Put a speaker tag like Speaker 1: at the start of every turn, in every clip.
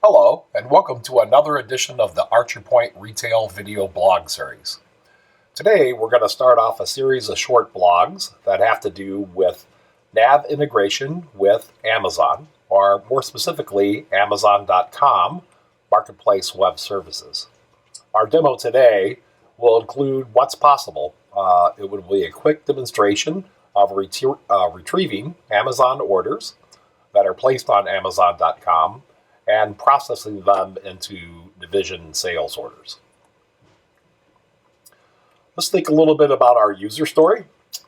Speaker 1: Hello, and welcome to another edition of the Archer Point Retail Video Blog Series. Today, we're going to start off a series of short blogs that have to do with NAV integration with Amazon, or more specifically, Amazon.com Marketplace Web Services. Our demo today will include what's possible. It will be a quick demonstration of retrieving Amazon orders that are placed on Amazon.com and processing them into division sales orders. Let's think a little bit about our user story.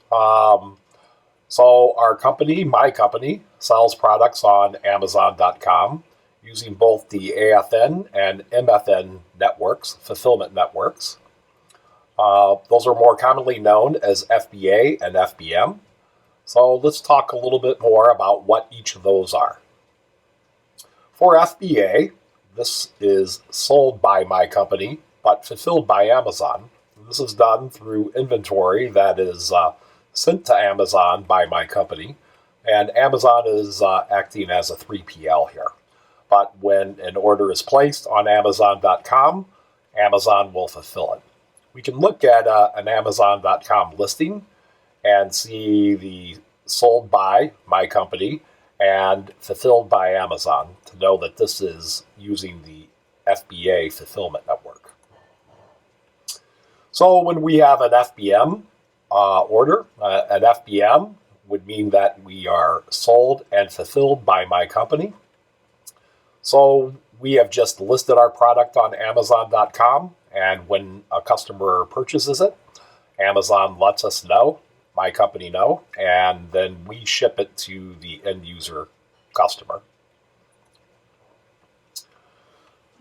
Speaker 1: So our company, my company, sells products on Amazon.com using both the AFN and MFN networks, fulfillment networks. Those are more commonly known as FBA and FBM. So let's talk a little bit more about what each of those are. For FBA, this is sold by my company, but fulfilled by Amazon. This is done through inventory that is sent to Amazon by my company, and Amazon is acting as a 3PL here. But when an order is placed on Amazon.com, Amazon will fulfill it. We can look at an Amazon.com listing and see the sold by my company and fulfilled by Amazon to know that this is using the FBA fulfillment network. So when we have an FBM order, an FBM would mean that we are sold and fulfilled by my company. So we have just listed our product on Amazon.com, and when a customer purchases it, Amazon lets us know, my company know, and then we ship it to the end user customer.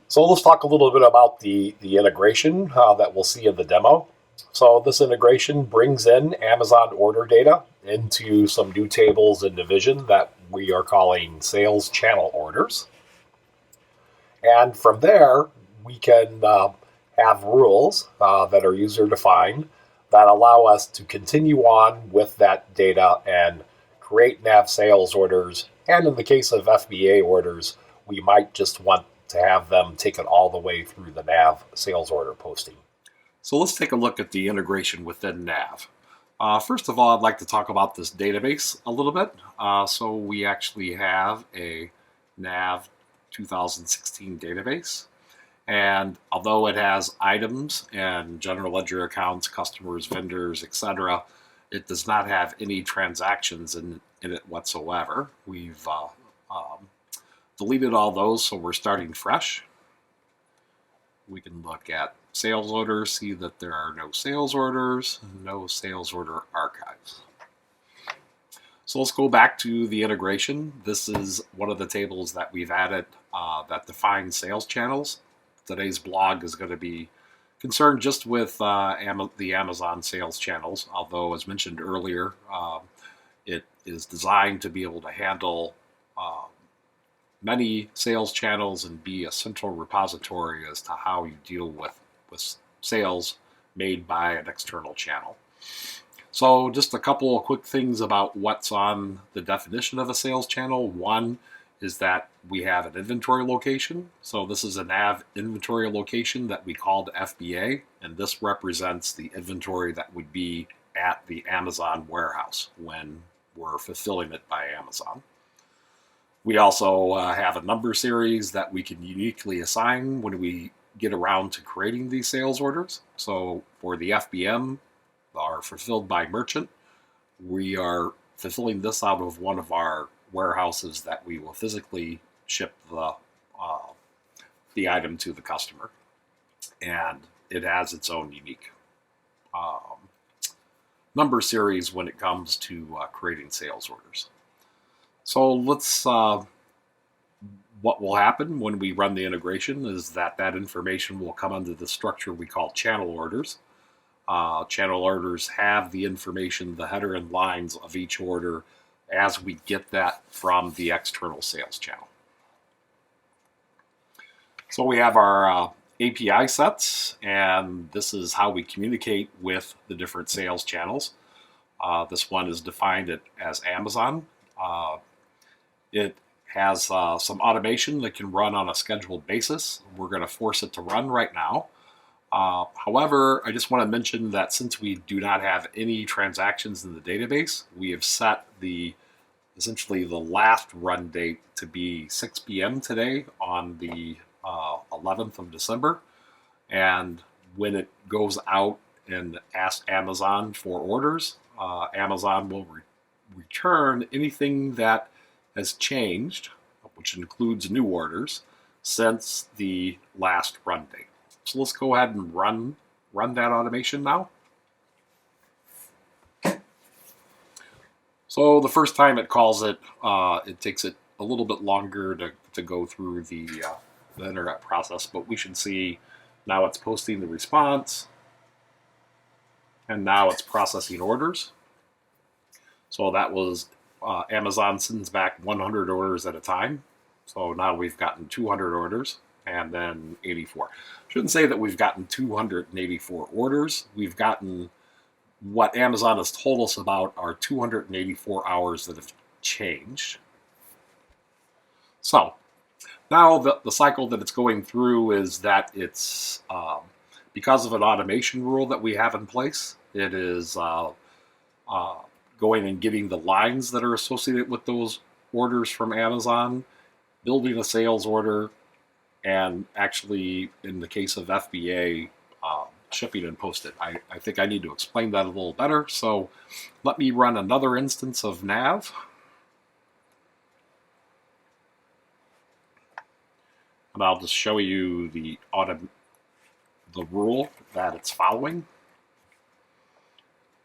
Speaker 1: So let's talk a little bit about the integration that we'll see in the demo. So this integration brings in Amazon order data into some new tables in division that we are calling sales channel orders. And from there, we can have rules that are user defined that allow us to continue on with that data and create NAV sales orders. And in the case of FBA orders, we might just want to have them taken all the way through the NAV sales order posting.
Speaker 2: So let's take a look at the integration within NAV. First of all, I'd like to talk about this database a little bit. So we actually have a NAV 2016 database. And although it has items and general ledger accounts, customers, vendors, etc., it does not have any transactions in it whatsoever. We've deleted all those, so we're starting fresh. We can look at sales orders, see that there are no sales orders, no sales order archives. So let's go back to the integration. This is one of the tables that we've added that defines sales channels. Today's blog is going to be concerned just with the Amazon sales channels, although as mentioned earlier, it is designed to be able to handle many sales channels and be a central repository as to how you deal with sales made by an external channel. So just a couple of quick things about what's on the definition of a sales channel. One is that we have an inventory location. So this is a NAV inventory location that we called FBA, and this represents the inventory that would be at the Amazon warehouse when we're fulfilling it by Amazon. We also have a number series that we can uniquely assign when we get around to creating these sales orders. So for the FBM, are fulfilled by merchant, we are fulfilling this out of one of our warehouses that we will physically ship the item to the customer, and it has its own unique number series when it comes to creating sales orders. So let's what will happen when we run the integration is that information will come under the structure we call channel orders. Channel orders have the information, the header and lines of each order as we get that from the external sales channel. So we have our API sets, and this is how we communicate with the different sales channels. This one is defined as Amazon. It has some automation that can run on a scheduled basis. We're going to force it to run right now. However, I just want to mention that since we do not have any transactions in the database, we have set essentially the last run date to be 6 p.m. today on the 11th of December. And when it goes out and asks Amazon for orders, Amazon will return anything that has changed, which includes new orders, since the last run date. So let's go ahead and run that automation now. So the first time it calls it, it takes it a little bit longer to go through the internet process, but we should see now it's posting the response, and now it's processing orders. So that was Amazon sends back 100 orders at a time. So now we've gotten 200 orders and then 84. Shouldn't say that we've gotten 284 orders. We've gotten what Amazon has told us about our 284 hours that have changed. So now the cycle that it's going through is that it's because of an automation rule that we have in place, it is going and getting the lines that are associated with those orders from Amazon, building a sales order, and actually, in the case of FBA, shipping and posted. I think I need to explain that a little better. So let me run another instance of NAV. And I'll just show you the rule that it's following.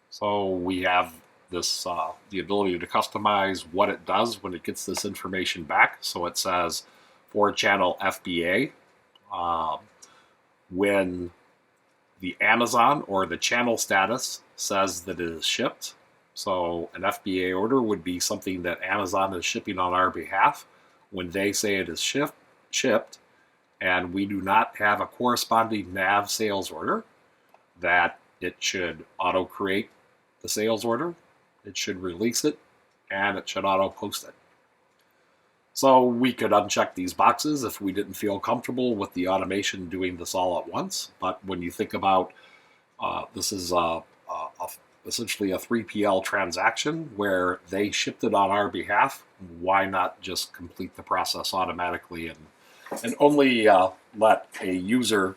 Speaker 2: So we have this the ability to customize what it does when it gets this information back. So it says for channel FBA, when the Amazon or the channel status says that it is shipped. So an FBA order would be something that Amazon is shipping on our behalf. When they say it is shipped, and we do not have a corresponding NAV sales order, that it should auto-create the sales order, it should release it, and it should auto-post it. So we could uncheck these boxes if we didn't feel comfortable with the automation doing this all at once. But when you think about this is essentially a 3PL transaction where they shipped it on our behalf, why not just complete the process automatically and only let a user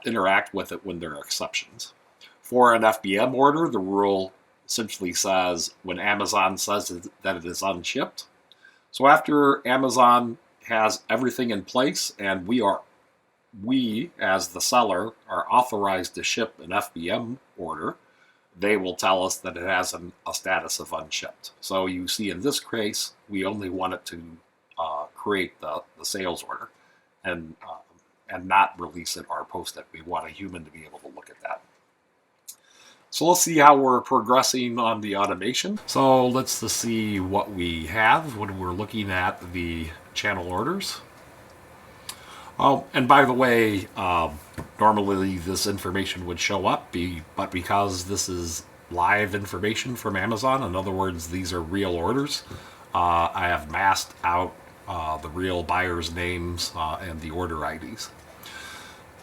Speaker 2: interact with it when there are exceptions. For an FBM order, the rule essentially says when Amazon says that it is unshipped. So after Amazon has everything in place and we as the seller are authorized to ship an FBM order, they will tell us that it has a status of unshipped. So you see in this case, we only want it to create the sales order and not release it or post it. We want a human to be able to look at that. So let's see how we're progressing on the automation. So let's just see what we have when we're looking at the channel orders. Oh, and by the way, normally this information would show up, but because this is live information from Amazon, in other words, these are real orders, I have masked out the real buyers' names and the order IDs.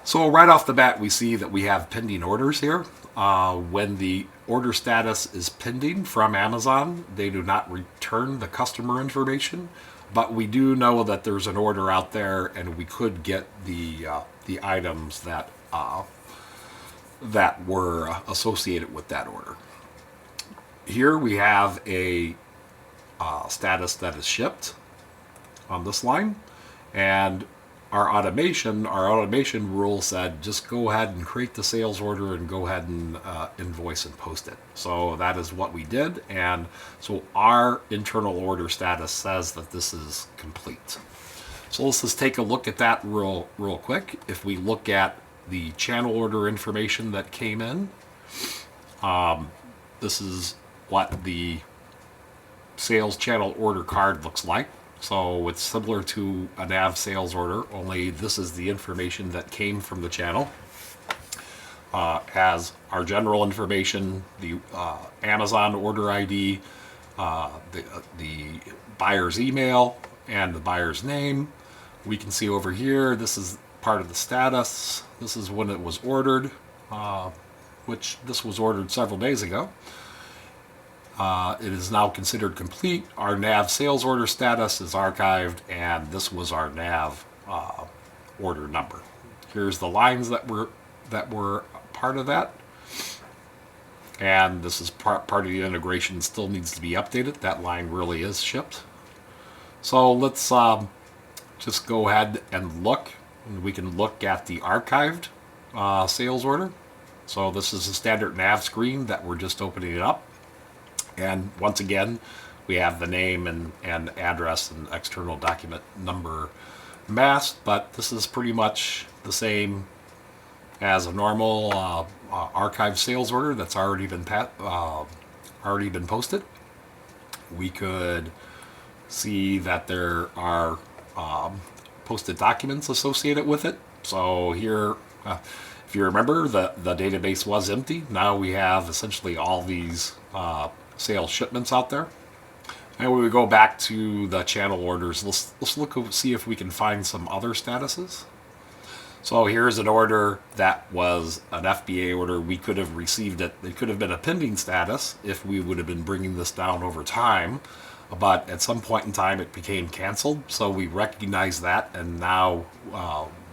Speaker 2: So right off the bat, we see that we have pending orders here. When the order status is pending from Amazon, they do not return the customer information, but we do know that there's an order out there, and we could get the items that were associated with that order. Here we have a status that is shipped on this line, and our automation rule said just go ahead and create the sales order and go ahead and invoice and post it. So that is what we did, and so our internal order status says that this is complete. So let's just take a look at that real quick. If we look at the channel order information that came in, this is what the sales channel order card looks like. So it's similar to a NAV sales order, only this is the information that came from the channel. Has our general information, the Amazon order ID, the buyer's email, and the buyer's name. We can see over here, this is part of the status. This is when it was ordered, which this was ordered several days ago. It is now considered complete. Our NAV sales order status is archived, and this was our NAV order number. Here's the lines that were part of that. And this is part of the integration, still needs to be updated. That line really is shipped. So let's just go ahead and look. And we can look at the archived sales order. So this is a standard NAV screen that we're just opening it up. And once again, we have the name and address and external document number masked, but this is pretty much the same as a normal archived sales order that's already been posted. We could see that there are posted documents associated with it. So here, if you remember, the database was empty. Now we have essentially all these sales shipments out there. And when we go back to the channel orders, let's look and see if we can find some other statuses. So here's an order that was an FBA order. We could have received it. It could have been a pending status if we would have been bringing this down over time. But at some point in time, it became canceled. So we recognize that, and now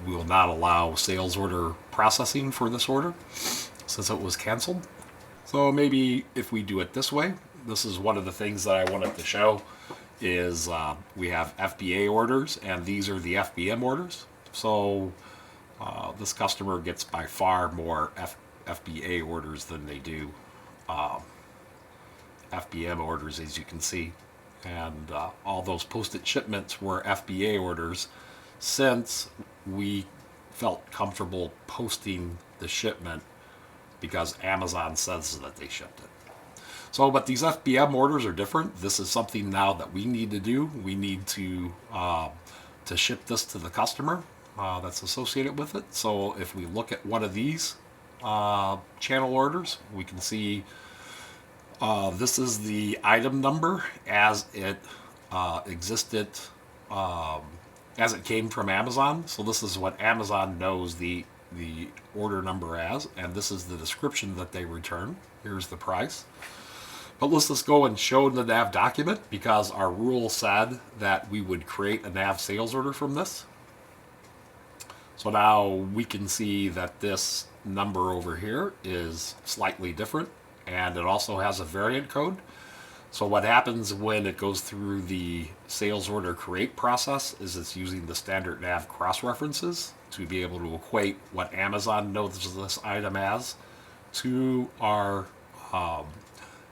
Speaker 2: we will not allow sales order processing for this order since it was canceled. So maybe if we do it this way, this is one of the things that I wanted to show is we have FBA orders, and these are the FBM orders. So this customer gets by far more FBA orders than they do FBM orders, as you can see. And all those posted shipments were FBA orders since we felt comfortable posting the shipment because Amazon says that they shipped it. So, but these FBM orders are different. This is something now that we need to do. We need to ship this to the customer that's associated with it. So if we look at one of these channel orders, we can see this is the item number as it existed, as it came from Amazon. So this is what Amazon knows the order number as, and this is the description that they return. Here's the price. But let's just go and show the NAV document because our rule said that we would create a NAV sales order from this. So now we can see that this number over here is slightly different, and it also has a variant code. So what happens when it goes through the sales order create process is it's using the standard NAV cross-references to be able to equate what Amazon knows this item as to our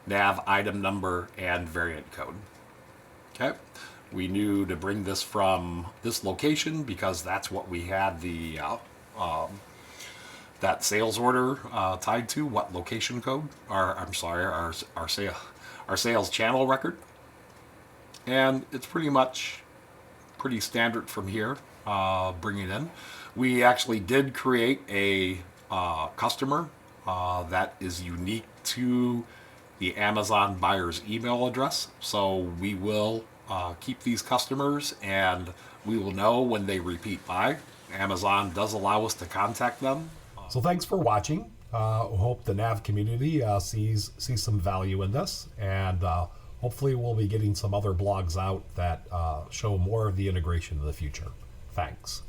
Speaker 2: NAV item number and variant code. Okay, we knew to bring this from this location because that's what we had the that sales order tied to. What location code? Our sales channel record, and it's pretty standard from here. Bring it in. We actually did create a customer that is unique to the Amazon buyer's email address. So we will keep these customers, and we will know when they repeat buy. Amazon does allow us to contact them.
Speaker 1: So thanks for watching. Hope the NAV community sees some value in this, and hopefully we'll be getting some other blogs out that show more of the integration in the future. Thanks.